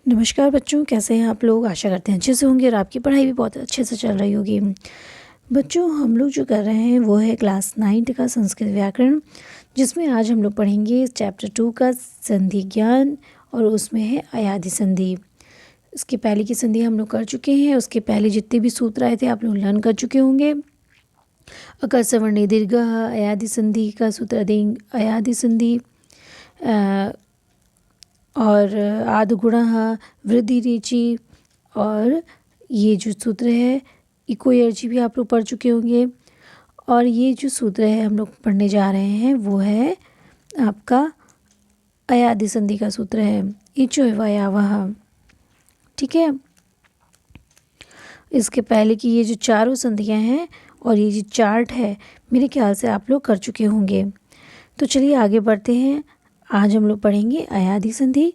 नमस्कार बच्चों, कैसे हैं आप लोग। आशा करते हैं अच्छे से होंगे और आपकी पढ़ाई भी बहुत अच्छे से चल रही होगी। बच्चों, हम लोग जो कर रहे हैं वो है क्लास 9 का संस्कृत व्याकरण, जिसमें आज हम लोग पढ़ेंगे चैप्टर 2 का संधि ज्ञान और उसमें है अयादि संधि। इसके पहले की संधि हम लोग कर चुके हैं। उसके पहले जितने भी सूत्र आए थे आप लोग लर्न कर चुके होंगे। अकर सवर्णे दीर्घ, अयादि संधि का सूत्र अयादि संधि, और आदगुणः, वृद्धि रेचि, और ये जो सूत्र है इको एर्जी भी आप लोग पढ़ चुके होंगे। और ये जो सूत्र है हम लोग पढ़ने जा रहे हैं वो है आपका अयादि संधि का सूत्र है, इचो एवयावह। ठीक है। इसके पहले की ये जो चारों संधियां हैं और ये जो चार्ट है मेरे ख्याल से आप लोग कर चुके होंगे। तो चलिए आगे बढ़ते हैं। आज हम लोग पढ़ेंगे अयादि संधि।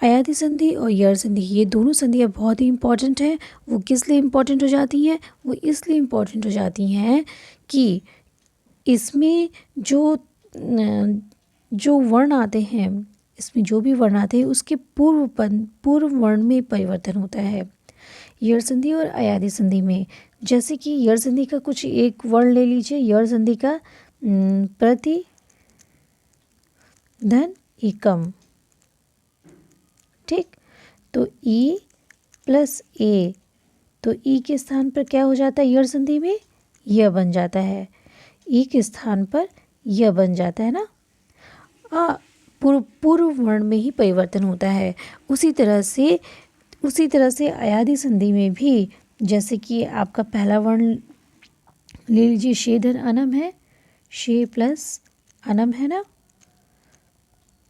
अयादि संधि और यर संधि, ये दोनों संधियाँ बहुत ही इंपॉर्टेंट हैं। वो किस लिए इम्पॉर्टेंट हो जाती हैं? वो इसलिए इम्पॉर्टेंट हो जाती हैं कि इसमें जो वर्ण आते हैं, इसमें जो भी वर्ण आते हैं उसके पूर्व वर्ण में परिवर्तन होता है यर संधि और अयादि संधि में। जैसे कि यर संधि का कुछ एक वर्ण ले लीजिए। यर संधि का प्रति धन एकम। ठीक। तो ई प्लस ए, तो ई के स्थान पर क्या हो जाता है यर संधि में? यह बन जाता है। ई के स्थान पर यह बन जाता है ना। पूर्व वर्ण में ही परिवर्तन होता है। उसी तरह से अयादि संधि में भी, जैसे कि आपका पहला वर्ण ले लीजिए, शे धन अनम है, शे प्लस अनम है ना।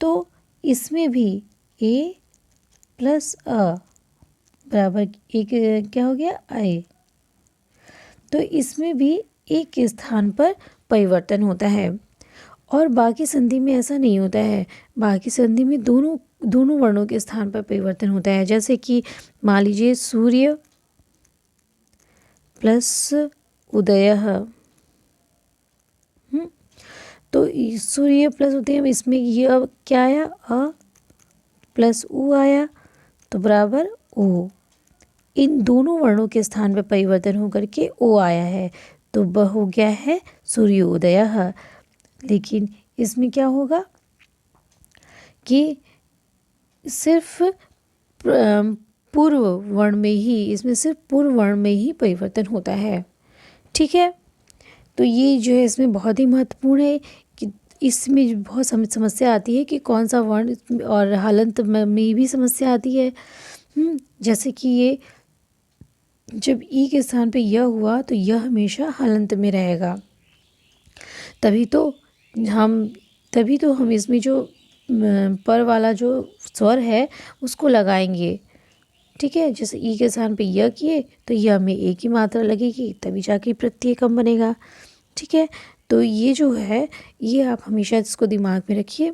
तो इसमें भी ए प्लस अ बराबर एक क्या हो गया? अय। तो इसमें भी एक के स्थान पर परिवर्तन होता है और बाकी संधि में ऐसा नहीं होता है। बाकी संधि में दोनों वर्णों के स्थान पर परिवर्तन होता है। जैसे कि मान लीजिए सूर्य प्लस उदयः। तो सूर्य प्लस उदय, इसमें यह क्या आया? अ प्लस उ आया, तो बराबर ओ। इन दोनों वर्णों के स्थान पर परिवर्तन होकर के ओ आया है, तो वह हो गया है सूर्योदयः। लेकिन इसमें क्या होगा कि सिर्फ पूर्व वर्ण में ही, इसमें सिर्फ पूर्व वर्ण में ही परिवर्तन होता है। ठीक है। तो ये जो है इसमें बहुत ही महत्वपूर्ण है कि इसमें बहुत समस्या आती है कि कौन सा वर्ण, और हलंत में भी समस्या आती है। जैसे कि ये जब ई के स्थान पे यह हुआ तो यह हमेशा हलंत में रहेगा। तभी तो हम इसमें जो पर वाला जो स्वर है उसको लगाएंगे। ठीक है। जैसे ई के स्थान पे यह किए तो यह में एक ही मात्रा लगेगी, तभी जाके प्रत्यय कम बनेगा। ठीक है। तो ये जो है ये आप हमेशा इसको दिमाग में रखिए।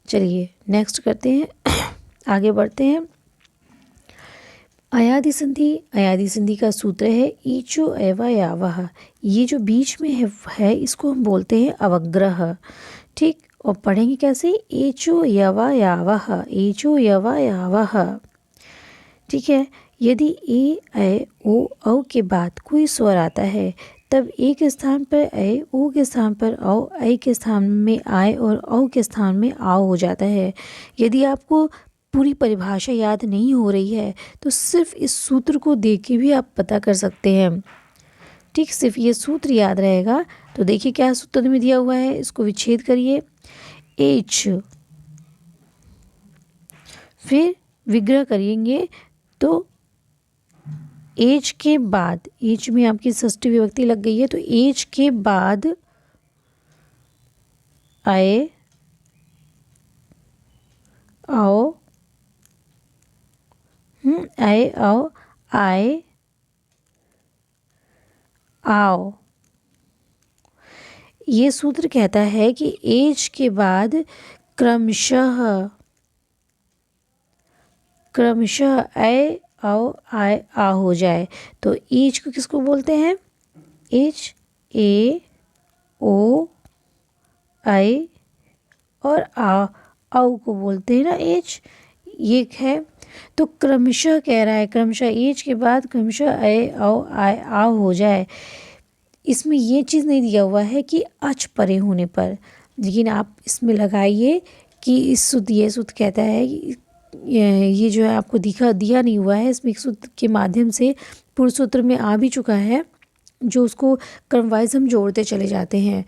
चलिए नेक्स्ट करते हैं, आगे बढ़ते हैं। अयादि संधि का सूत्र है ईचो अवयवः। ये जो बीच में है इसको हम बोलते हैं अवग्रह। ठीक। और पढ़ेंगे कैसे? एचो यवयवः, एचो यवयवः। ठीक है। यदि ए ऐ ओ औ के बाद कोई स्वर आता है तब ए के स्थान पर ऐ, ओ के स्थान पर औ, ऐ के स्थान में आय और औ के स्थान में आओ हो जाता है। यदि आपको पूरी परिभाषा याद नहीं हो रही है तो सिर्फ इस सूत्र को देख के भी आप पता कर सकते हैं। ठीक। सिर्फ ये सूत्र याद रहेगा तो देखिए क्या सूत्र में दिया हुआ है, इसको विच्छेद करिए। एच, फिर विग्रह करेंगे तो एच के बाद, एच में आपकी षष्ठी विभक्ति लग गई है तो एच के बाद आए, आओ, आए, आओ, आए, आओ। ये सूत्र कहता है कि एच के बाद क्रमशः ऐ, आओ, आए, आ हो जाए। तो एच को किसको बोलते हैं? एच, ए, ओ, आई और आओ को बोलते हैं ना एच। ये है तो क्रमशः कह रहा है, क्रमशः एच के बाद क्रमशः अय औ आय आव हो जाए। इसमें ये चीज़ नहीं दिया हुआ है कि अच परे होने पर, लेकिन आप इसमें लगाइए कि इस सूत्र, ये सूत्र कहता है कि ये जो है आपको दिया नहीं हुआ है, इसमें एक सूत्र के माध्यम से पूर्व सूत्र में आ भी चुका है, जो उसको क्रमवाइज हम जोड़ते चले जाते हैं।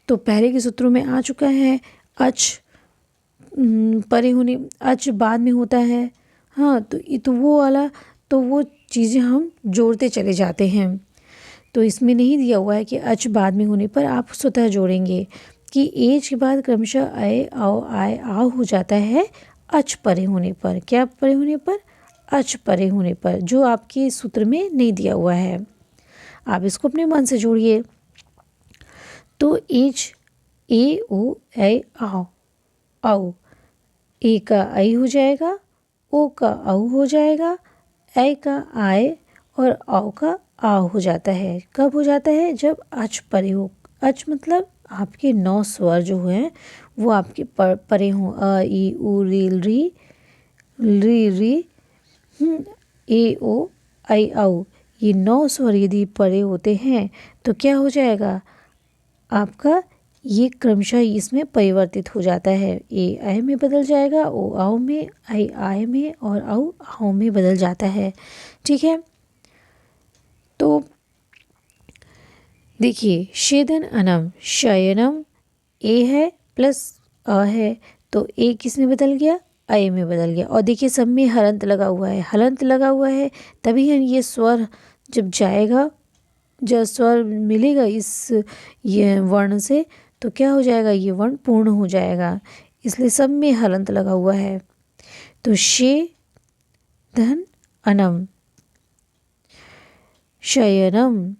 तो पहले के सूत्रों में आ चुका है अच परे होने, अच बाद में होता है। हाँ, तो वो वाला, तो वो चीज़ें हम जोड़ते चले जाते हैं। तो इसमें नहीं दिया हुआ है कि अच बाद में होने पर आप स्वतः जोड़ेंगे कि एज के बाद क्रमशः अय औ आय आव हो जाता है अच परे होने पर। क्या परे होने पर? अच परे होने पर, जो आपके सूत्र में नहीं दिया हुआ है। आप इसको अपने मन से जोड़िए। तो एज ए ओ ऐ आओ, औ ए का ऐ हो जाएगा, ओ का औ हो जाएगा, ऐ का आय और औ का आव हो जाता है। कब हो जाता है? जब अच परे हो। अच मतलब आपके 9 स्वर जो हैं वो आपके परे हों। अ ई उ री री ए ओ ऐ औ, ये 9 स्वर यदि परे होते हैं तो क्या हो जाएगा आपका, ये क्रमशः इसमें परिवर्तित हो जाता है। ए आय में बदल जाएगा, ओ आओ में, आई आय में और औ आओ में बदल जाता है। ठीक है, तो देखिए शेदन अनम, शयनम ए है प्लस अ है, तो ए किस में बदल गया? अय में बदल गया। और देखिए सब में हलंत लगा हुआ है, हलंत लगा हुआ है तभी हम ये स्वर जब जाएगा, जब स्वर मिलेगा इस ये वर्ण से, तो क्या हो जाएगा? ये वर्ण पूर्ण हो जाएगा, इसलिए सब में हलंत लगा हुआ है। तो शे धन अनम, शयनम,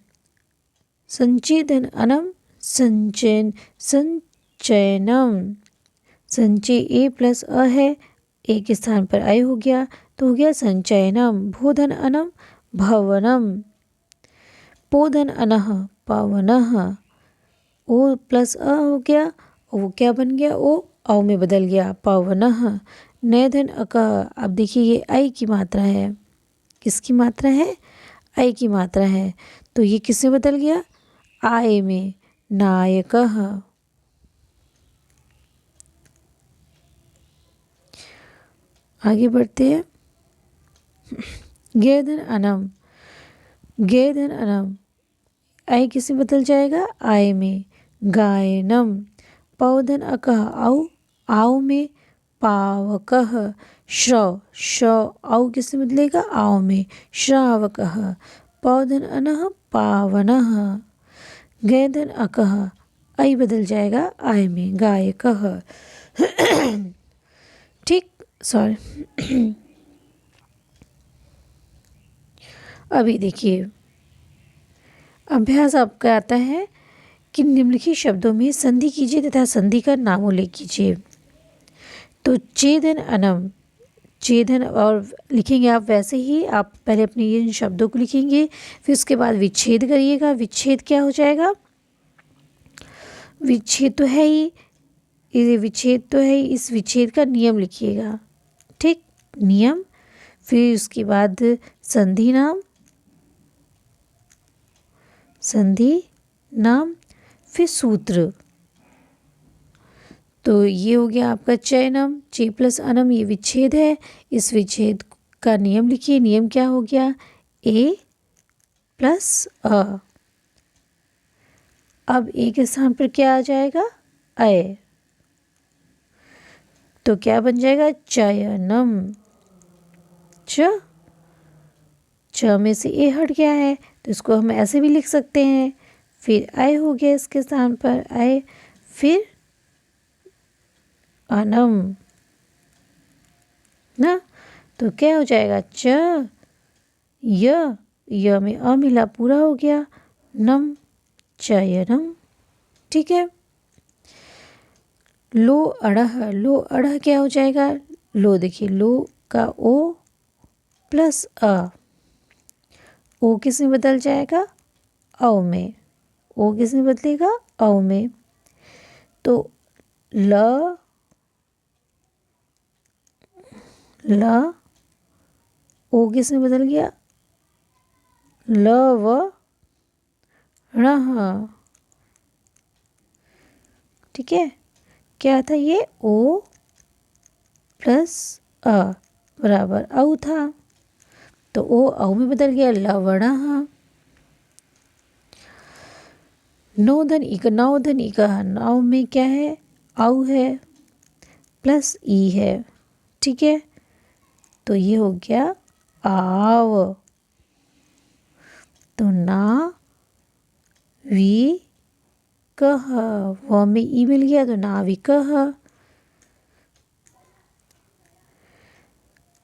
संचेदन अनम, संचयनम, संचय ए प्लस अ है, ए के स्थान पर अय हो गया तो हो गया संचयनम। भोधन अनम, भवनम, पोधन अनह, पवनः, ओ प्लस अ हो गया, और वो क्या बन गया? ओ औ में बदल गया, पवनः। नैधन अकः, अब देखिए ये ऐ की मात्रा है, किसकी मात्रा है? ऐ की मात्रा है, तो ये किससे बदल गया? आय में। नायकः, आगे बढ़ते हैं। गेधन अनम, गेधन अनम, ऐ किससे बदल जाएगा? आय में। गायनम, पौधन अकः, औ आओ में। पावकः, श्रव, औ किससे बदलेगा? आओ में। श्रावकः। पौधन अनः, पावनः। गैधन अकः, ऐ बदल जाएगा आय में। गायकः। ठीक, सॉरी। अभी देखिए अभ्यास आपका आता है कि निम्नलिखित शब्दों में संधि कीजिए तथा संधि का नाम उल्लेख कीजिए। तो चेदन अनम, चेदन, और लिखेंगे आप वैसे ही, आप पहले अपने इन शब्दों को लिखेंगे, फिर उसके बाद विच्छेद करिएगा। विच्छेद क्या हो जाएगा? विच्छेद तो है ही, ये विच्छेद तो है ही, इस विच्छेद का नियम लिखिएगा। ठीक, नियम, फिर उसके बाद संधि नाम, संधि नाम, फिर सूत्र। तो ये हो गया आपका चयनम, चे प्लस अनम, ये विच्छेद है, इस विच्छेद का नियम लिखिए। नियम क्या हो गया? ए प्लस अ। अब ए के स्थान पर क्या आ जाएगा? अय, तो क्या बन जाएगा? चयनम। च में से ए हट गया है तो इसको हम ऐसे भी लिख सकते हैं। फिर अय हो गया इसके स्थान पर अय, फिर अनम ना, तो क्या हो जाएगा? च य में अ मिला, पूरा हो गया नम, चयनम। ठीक है, लो अड़ह, लो अड़ह क्या हो जाएगा? लो, देखिए लो का ओ प्लस अ, ओ किस में बदल जाएगा? औ में। ओ किस में बदलेगा? औ में। तो ल ओ किस में बदल गया, ल व ण। ठीक है, क्या था ये, ओ प्लस अ बराबर औ था, तो ओ औ में बदल गया, लवण। नौधन इक, नौधन इक, नौ में क्या है, औ है प्लस ई है। ठीक है, तो ये हो गया आव। तो ना वी कह, व में ई मिल गया तो नाविकः।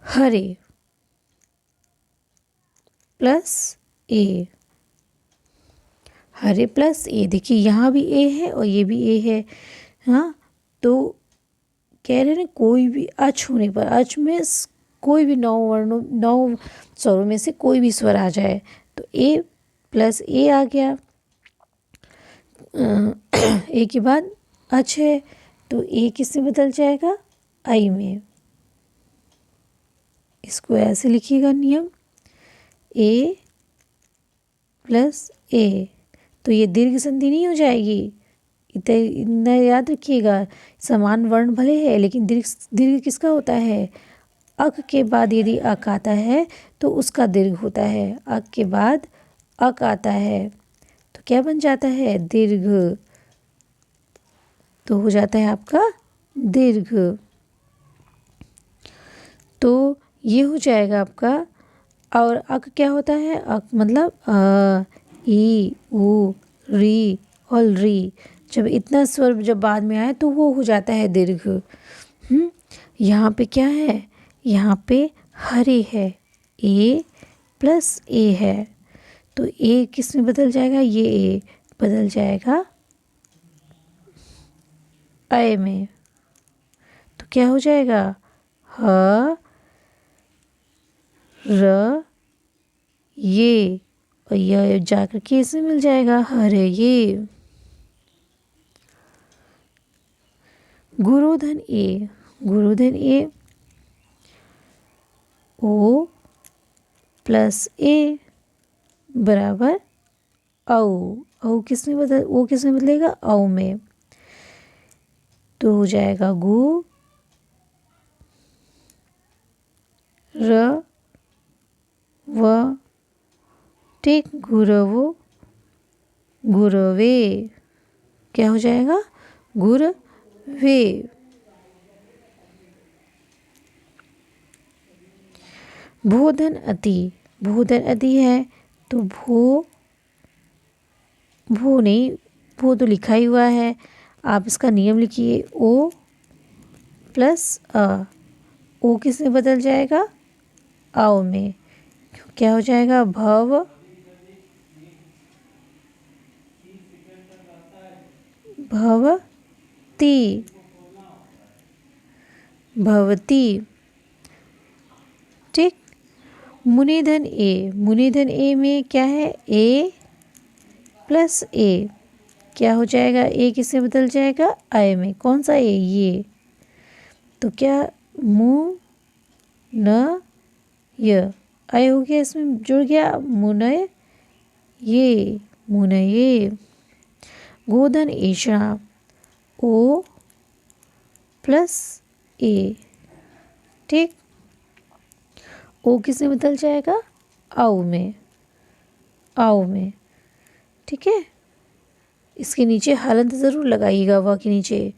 हरे प्लस ए, हरे प्लस ए, देखिए यहाँ भी ए है और ये भी ए है। हाँ, तो कह रहे ना कोई भी अच होने पर, अच में कोई भी 9 वर्णों 9 स्वरों में से कोई भी स्वर आ जाए तो ए प्लस ए आ गया। ए के बाद अच है तो ए किस में बदल जाएगा, आई में। इसको ऐसे लिखिएगा नियम, ए प्लस ए, तो ये दीर्घ संधि नहीं हो जाएगी। इतना याद रखिएगा, समान वर्ण भले है लेकिन दीर्घ दीर्घ किसका होता है, अक के बाद यदि अक आता है तो उसका दीर्घ होता है। अक के बाद अक आता है तो क्या बन जाता है, दीर्घ, तो हो जाता है आपका दीर्घ। तो ये हो जाएगा आपका। और अक क्या होता है, अक मतलब अ, ई, उ, री और री, जब इतना स्वर जब बाद में आए तो वो हो जाता है दीर्घ। यहाँ पे क्या है, यहाँ पे हरे है, ए प्लस ए है, तो ए किस में बदल जाएगा, ये ए बदल जाएगा अय में, तो क्या हो जाएगा, ह र ये, और यह जाकर के इसमें मिल जाएगा, हरे ये। गुरुधन ए, गुरुधन ए, ओ प्लस ए बराबर औ, औ किस में बदल, ओ किस में बदलेगा, औ में, तो हो जाएगा गु र व, ठीक, गुरवो गुरवे, क्या हो जाएगा, गुरवे। भोधन अति, भोधन अति है तो भो, भो नहीं, भो तो लिखा ही हुआ है, आप इसका नियम लिखिए, ओ प्लस अ, ओ किस में बदल जाएगा, आओ में, क्या हो जाएगा, भव भवती, भवती। ठीक, मुनिधन ए, मुनिधन ए में क्या है, ए प्लस ए, क्या हो जाएगा, ए किससे बदल जाएगा, आय में, कौन सा ए, ये, तो क्या मु न य, आय हो गया, इसमें जुड़ गया मुनय ये, मुनये। गोधन ऐषणा, ओ प्लस ए, ठीक, ओ किस में बदल जाएगा, आओ में, आओ में। ठीक है, इसके नीचे हलंत ज़रूर लगाइएगा व के नीचे।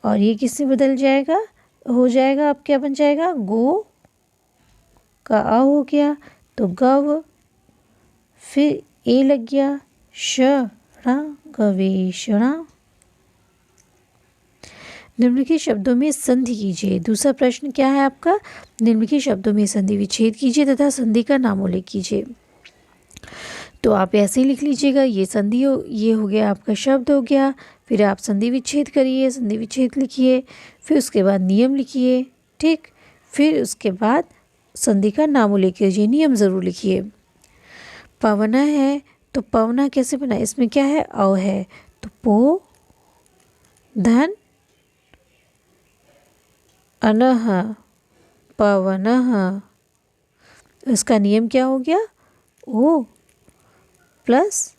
और ये किससे बदल जाएगा, हो जाएगा, अब क्या बन जाएगा, गो का आ हो गया तो गव, फिर ए लग गया, षणा, गवेषणा। निम्नलिखित शब्दों में संधि कीजिए। दूसरा प्रश्न क्या है आपका, निम्नलिखित शब्दों में संधि विच्छेद कीजिए तथा संधि का नामोल्लेख कीजिए। तो आप ऐसे ही लिख लीजिएगा, ये संधि हो, ये हो गया आपका शब्द हो गया, फिर आप संधि विच्छेद करिए, संधि विच्छेद लिखिए, फिर उसके बाद नियम लिखिए, ठीक, फिर उसके बाद संधि का नामोल्लेख कीजिए, नियम ज़रूर लिखिए। पवना है तो पवना कैसे बना, इसमें क्या है, अ है, तो पो धन अनः, पवनः, इसका नियम क्या हो गया? ओ प्लस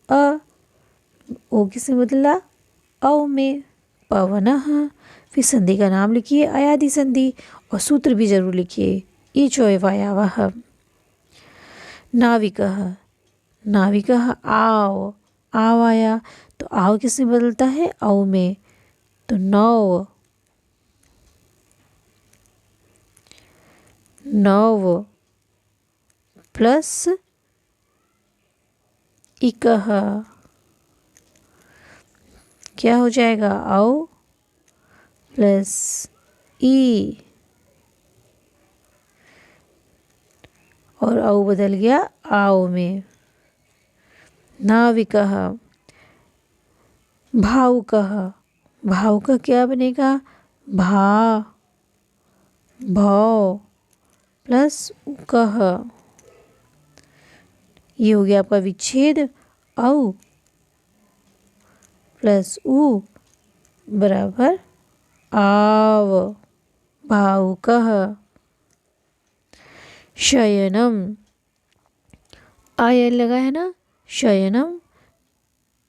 अ, ओ किसने बदला? औ में, पवनः। फिर संधि का नाम लिखिए अयादि संधि और सूत्र भी जरूर लिखिए। ईचो एवायावः। नाविकः, नाविकः आओ, आओ आया तो आओ किसमें बदलता है? औ में, तो नौ, नौ प्लस इकह, क्या हो जाएगा? औ प्लस ई, और औ बदल गया आओ में। नाविकः, भावुकः, भावुक क्या बनेगा? भा, भौ प्लस उकह, ये हो गया आपका विच्छेद। औ प्लस उ बराबर आव, भावुकः। शयनम, आय लगा है ना, शयनम,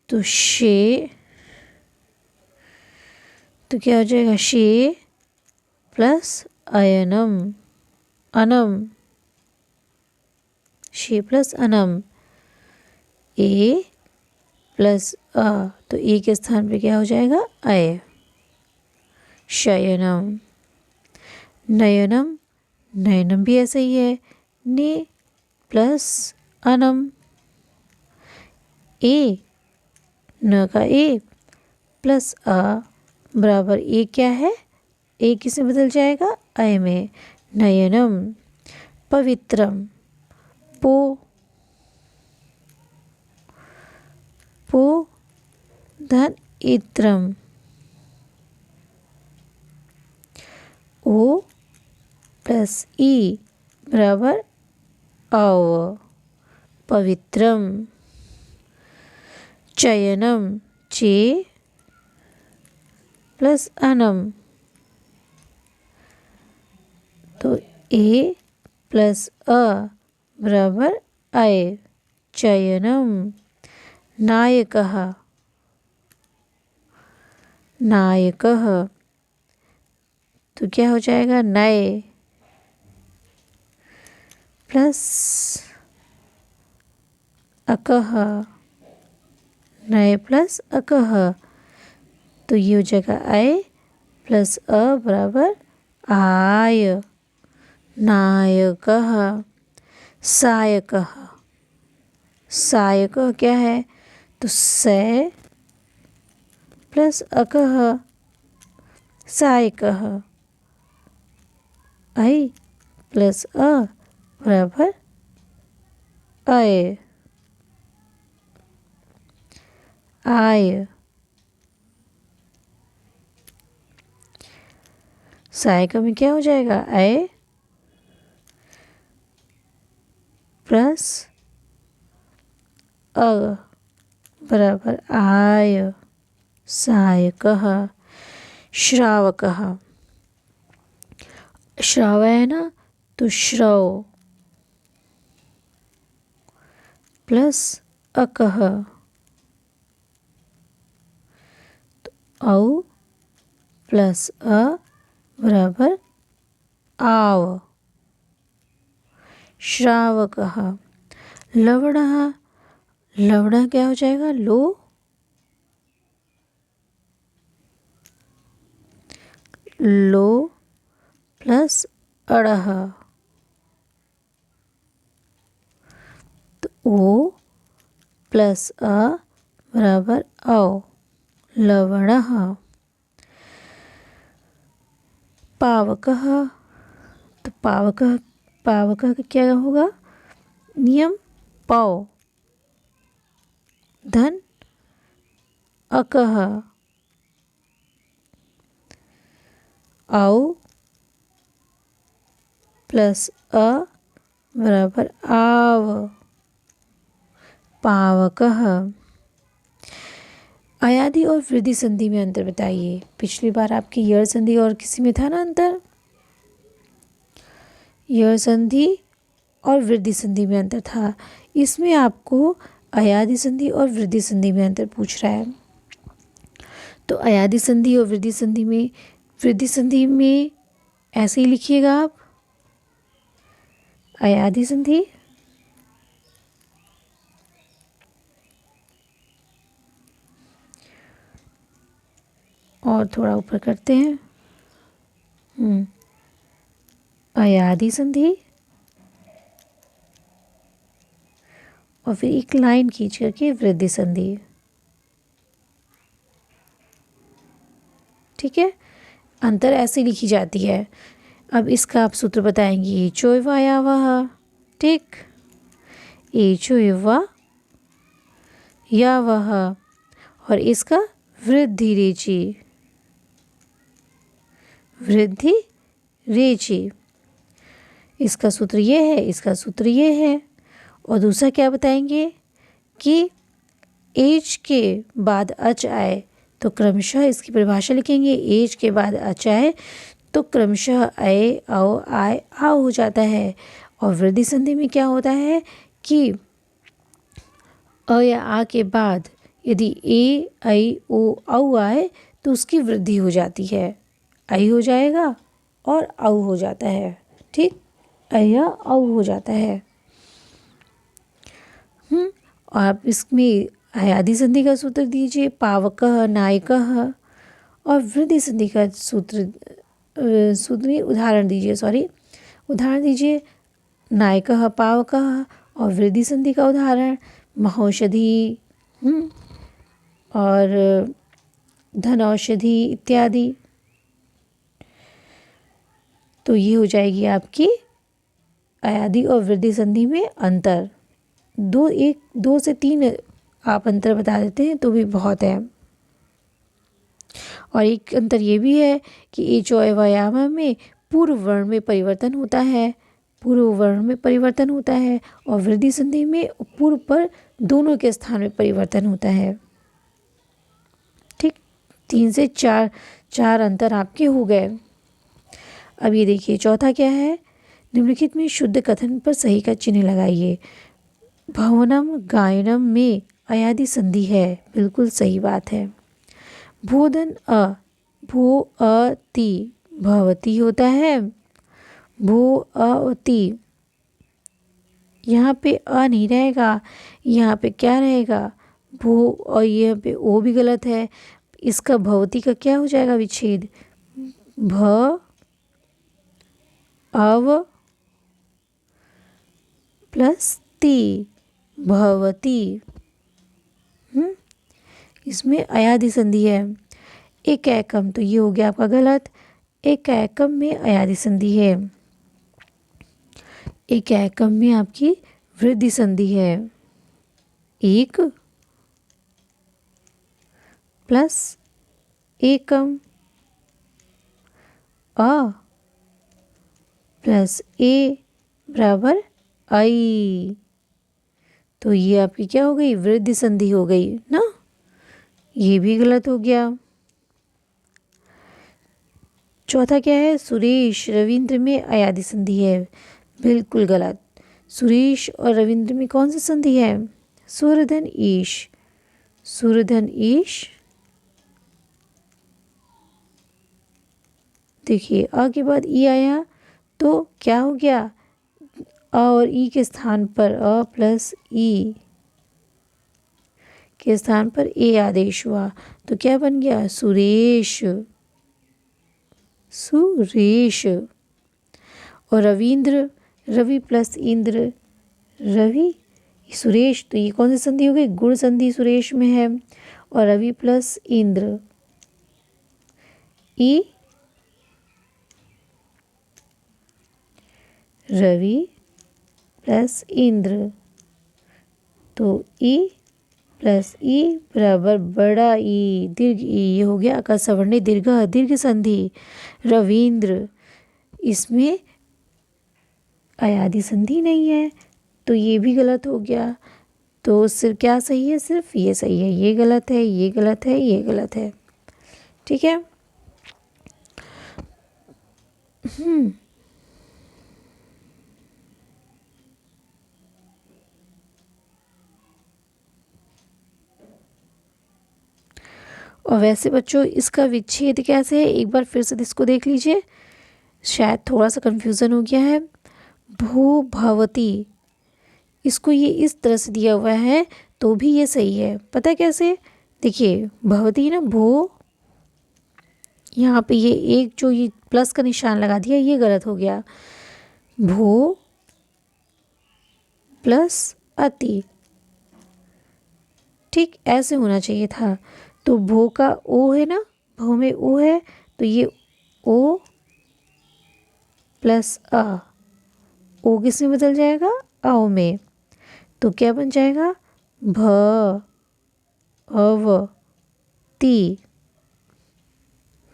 तो शे, तो क्या हो जाएगा? शे प्लस अयनम, अनम, शे प्लस अनम, ए प्लस अ, तो ए के स्थान पे क्या हो जाएगा? अय। शयनम, नयनम, नयनम भी ऐसा ही है, ने प्लस अनम, ए, न का ए प्लस अ बराबर ए क्या है? ए किसे बदल जाएगा? अय में। नयनम, पवित्रम, पो, पो धन इत्रम, ओ प्लस ई बराबर अव, पवित्रम। चयनम, चे प्लस अनम, तो ए प्लस अ बराबर अय, चयनम। नायकः, नायकः, तो क्या हो जाएगा? नय प्लस अकह, नय प्लस अकह, तो ये हो जाएगा अय प्लस अ बराबर आय, नायकः। सायकः, सायकः क्या है? तो सै प्लस अकह, सायकः, अय प्लस अ बराबर अय, आय। सायका में क्या हो जाएगा? अय प्लस अ बराबर आय, सायकः। श्रावकः, श्राव है ना, तो श्रव प्लस अकह, तो औ प्लस अ बराबर आव, श्रावकः। लवणः, लवणः क्या हो जाएगा? लो, लो प्लस अड़ह, तो ओ प्लस अ बराबर औ, लवणः। पावकः, तो पावकः, पावकः का क्या होगा? नियम पौ धन अकह, औ प्लस अ बराबर आव, पावकः। अयादि और वृद्धि संधि में अंतर बताइए। पिछली बार आपकी यर संधि और किसी में था ना अंतर? यर संधि और वृद्धि संधि में अंतर था। इसमें आपको अयादि संधि और वृद्धि संधि में अंतर पूछ रहा है। तो अयादि संधि और वृद्धि संधि में ऐसे ही लिखिएगा आप, अयादि संधि और थोड़ा ऊपर करते हैं, अयादि संधि और फिर एक लाइन खींच करके वृद्धि संधि। ठीक है, अंतर ऐसे लिखी जाती है। अब इसका आप सूत्र बताएंगे, एचो एवा यावह। ठीक, एचो एवा यावह और इसका वृद्धि रेचि, वृद्धि रेचि। इसका सूत्र ये है, इसका सूत्र ये है। और दूसरा क्या बताएंगे कि एच के बाद अच आए तो क्रमशः इसकी परिभाषा लिखेंगे। एच के बाद अच आए तो क्रमशः अय औ आय आ हो जाता है। और वृद्धि संधि में क्या होता है कि अ या आ के बाद यदि ए ऐ ओ औ आए तो उसकी वृद्धि हो जाती है, ऐ हो जाएगा और औ हो जाता है। ठीक, ऐ या औ हो जाता है। और आप इसमें अयादि संधि का सूत्र दीजिए, पावकः नायकः। और वृद्धि संधि का उदाहरण दीजिए, उदाहरण दीजिए, नायकः पावकः। और वृद्धि संधि का उदाहरण महौषधि और धन औषधि इत्यादि। तो ये हो जाएगी आपकी अयादि और वृद्धि संधि में अंतर। 2 से 3 आप अंतर बता देते हैं तो भी बहुत है। और एक अंतर ये भी है कि एचो एवा यावह में पूर्व वर्ण में परिवर्तन होता है, पूर्व वर्ण में परिवर्तन होता है। और वृद्धि संधि में पूर्व पर दोनों के स्थान में परिवर्तन होता है। ठीक, 3 से 4 अंतर आपके हो गए। अब ये देखिए चौथा क्या है, निम्नलिखित में शुद्ध कथन पर सही का चिन्ह लगाइए। भवनम गायनम में अयादि संधि है, बिल्कुल सही बात है। भोधन भो अति भवती होता है, भो अति। यहाँ पे अ नहीं रहेगा, यहाँ पे क्या रहेगा, भो। और यहाँ पे ओ भी गलत है। इसका भवती का क्या हो जाएगा विच्छेद, भ अव प्लस ती, भवती। इसमें अयादि संधि है। एक एकम, तो ये हो गया आपका गलत। एक एकम में अयादि संधि है, एक एकम में आपकी वृद्धि संधि है। एक प्लस एकम, अ प्लस ए बराबर आई। तो ये आपकी क्या हो गई, वृद्धि संधि हो गई ना। ये भी गलत हो गया। चौथा क्या है, सुरेश रविंद्र में अयादि संधि है, बिल्कुल गलत। सुरेश और रविंद्र में कौन सी संधि है, सूर्यधन ईश, सूर्यधन ईश। देखिए अ के बाद ई आया तो क्या हो गया, अ और ई के स्थान पर अ प्लस ई के स्थान पर ए आदेश हुआ तो क्या बन गया, सुरेश, सुरेश। और रविंद्र, रवि प्लस इंद्र, रवि, सुरेश। तो ये कौन सी संधि हो गई, गुण संधि सुरेश में है। और रवि प्लस इंद्र, ई रवि प्लस इंद्र। तो ई प्लस ई बराबर बड़ा ई दीर्घ ई, ये हो गया अका सवर्णी दीर्घ, दीर्घ संधि रविंद्र। इसमें अयादि संधि नहीं है तो ये भी गलत हो गया। तो सिर्फ क्या सही है, सिर्फ ये सही है, ये गलत है, ये गलत है, ये गलत है। ठीक है। और वैसे बच्चों इसका विच्छेद कैसे है, एक बार फिर से इसको देख लीजिए, शायद थोड़ा सा कन्फ्यूज़न हो गया है। भू भवती, इसको ये इस तरह से दिया हुआ है तो भी ये सही है। पता है कैसे, देखिए भवती ना, भू, यहाँ पे ये एक जो ये प्लस का निशान लगा दिया ये गलत हो गया। भू प्लस अति, ठीक ऐसे होना चाहिए था। तो भू का ओ है ना, भू में ओ है तो ये ओ प्लस अ, ओ किस में बदल जाएगा, आओ में। तो क्या बन जाएगा, भ अव ती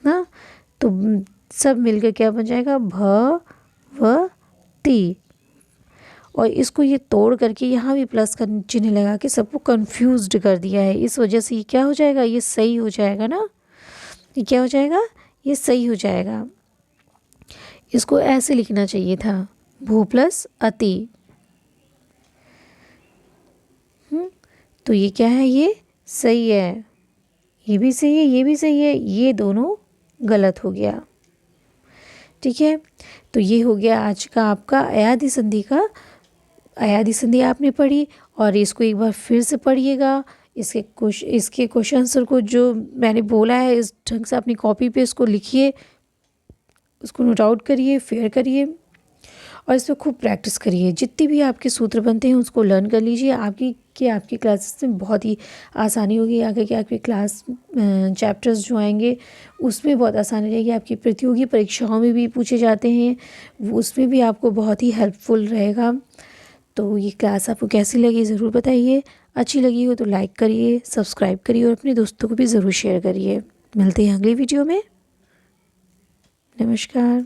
ना। तो सब मिलकर क्या बन जाएगा, भ व ती। और इसको ये तोड़ करके यहाँ भी प्लस का चिन्ह लगा के सबको कंफ्यूज्ड कर दिया है। इस वजह से ये क्या हो जाएगा, ये सही हो जाएगा ना, ये क्या हो जाएगा, ये सही हो जाएगा। इसको ऐसे लिखना चाहिए था, भू प्लस अति। तो ये क्या है, ये सही है, ये भी सही है, ये भी सही है, ये दोनों गलत हो गया। ठीक है, तो ये हो गया आज का आपका अयादी संधि का। अयादी संधि आपने पढ़ी और इसको एक बार फिर से पढ़िएगा। इसके क्वेश्चन आंसर को जो मैंने बोला है इस ढंग से अपनी कॉपी पे इसको लिखिए, उसको नोट आउट करिए, फेयर करिए और इस पर खूब प्रैक्टिस करिए। जितनी भी आपके सूत्र बनते हैं उसको लर्न कर लीजिए। आपकी क्लासेस में बहुत ही आसानी होगी। आगे के आपकी क्लास चैप्टर्स जो आएंगे उसमें बहुत आसानी रहेगी। आपकी प्रतियोगी परीक्षाओं में भी पूछे जाते हैं, उसमें भी आपको बहुत ही हेल्पफुल रहेगा। तो ये क्लास आपको कैसी लगी ज़रूर बताइए। अच्छी लगी हो तो लाइक करिए, सब्सक्राइब करिए और अपने दोस्तों को भी ज़रूर शेयर करिए। मिलते हैं अगली वीडियो में। नमस्कार।